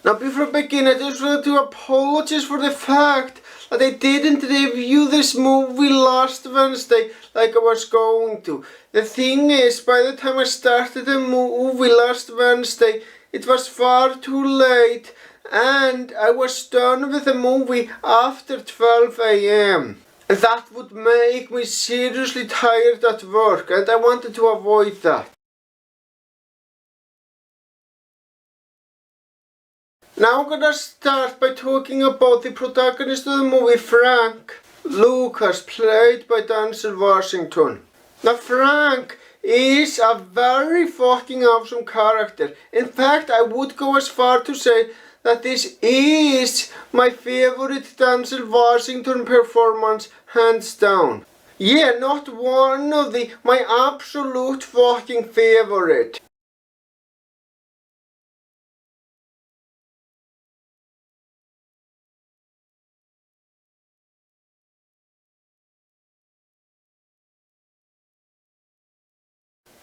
Now before I begin, I just wanted to apologize for the fact that I didn't review this movie last Wednesday like I was going to. The thing is, by the time I started the movie last Wednesday, it was far too late and I was done with the movie after 12 AM. And that would make me seriously tired at work and I wanted to avoid that. Now I'm gonna start by talking about the protagonist of the movie, Frank Lucas, played by Denzel Washington. Now Frank is a very fucking awesome character. In fact, I would go as far to say that this is my favorite Denzel Washington performance, hands down. Yeah, not one of my absolute fucking favorite.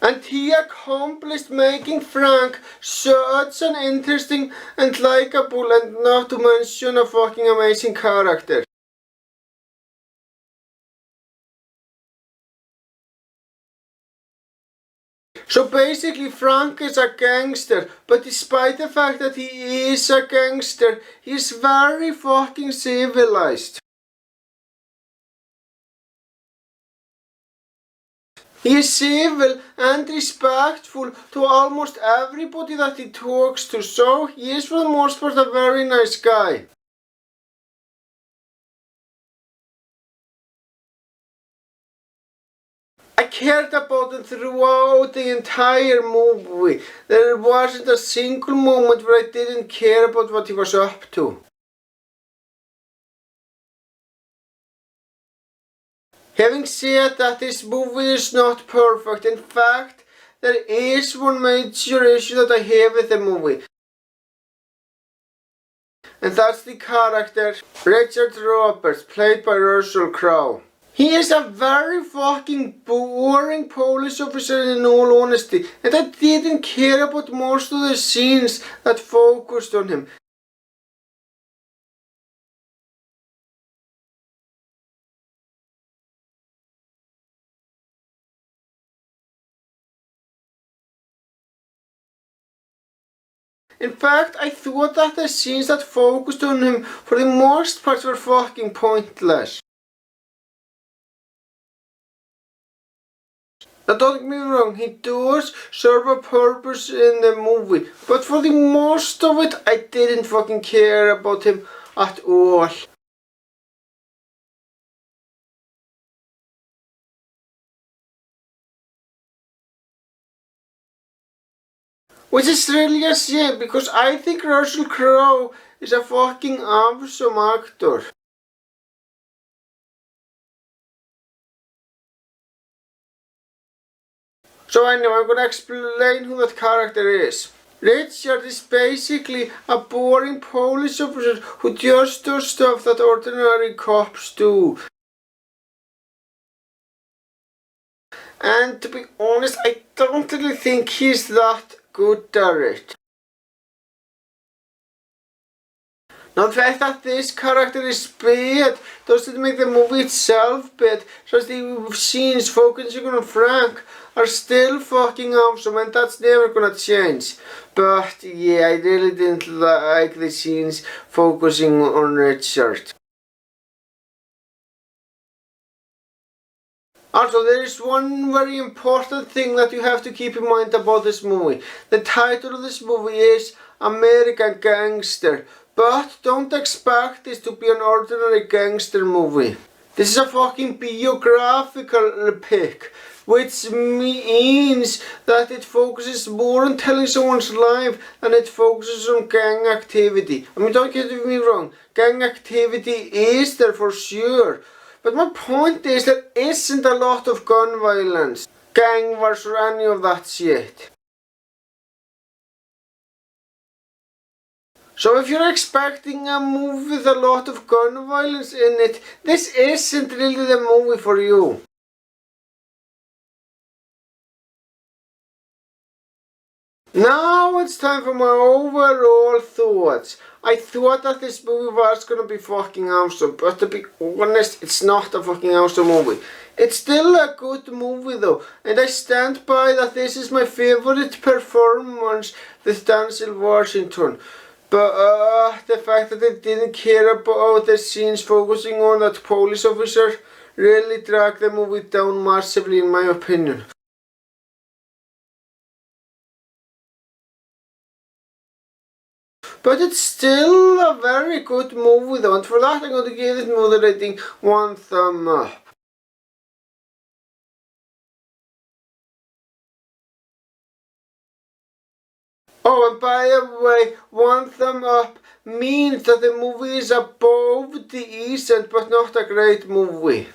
And he accomplished making Frank such an interesting and likable and not to mention a fucking amazing character. So basically Frank is a gangster, but despite the fact that he is a gangster, he's very fucking civilized. He is civil and respectful to almost everybody that he talks to, so he is for the most part a very nice guy. I cared about him throughout the entire movie. There wasn't a single moment where I didn't care about what he was up to. Having said that, this movie is not perfect. In fact, there is one major issue that I have with the movie. And that's the character Richard Roberts, played by Russell Crowe. He is a very fucking boring police officer in all honesty, and I didn't care about most of the scenes that focused on him. In fact, I thought that the scenes that focused on him for the most part were fucking pointless. Now don't get me wrong, he does serve a purpose in the movie, but for the most of it, I didn't fucking care about him at all. Which is really a shame, because I think Russell Crowe is a fucking awesome actor. So anyway, I'm gonna explain who that character is. Richard is basically a boring police officer who just does stuff that ordinary cops do. And to be honest, I don't really think he's that good at it. Now the fact that this character is bad doesn't make the movie itself bad, just the scenes focusing on Frank are still fucking awesome and that's never gonna change. But yeah, I really didn't like the scenes focusing on Richard. Also, there is one very important thing that you have to keep in mind about this movie. The title of this movie is American Gangster, but don't expect this to be an ordinary gangster movie. This is a fucking biographical pick, which means that it focuses more on telling someone's life than it focuses on gang activity. I mean, don't get me wrong, gang activity is there for sure. But my point is there isn't a lot of gun violence, gang wars or any of that shit. So if you're expecting a movie with a lot of gun violence in it, this isn't really the movie for you. Now it's time for my overall thoughts. I thought that this movie was gonna be fucking awesome, but to be honest, it's not a fucking awesome movie. It's still a good movie though, and I stand by that this is my favorite performance with Denzel Washington. But the fact that they didn't care about the scenes focusing on that police officer really dragged the movie down massively in my opinion. But it's still a very good movie though, and for that I'm going to give this movie rating 1 thumb up. Oh, and by the way, 1 thumb up means that the movie is above decent but not a great movie.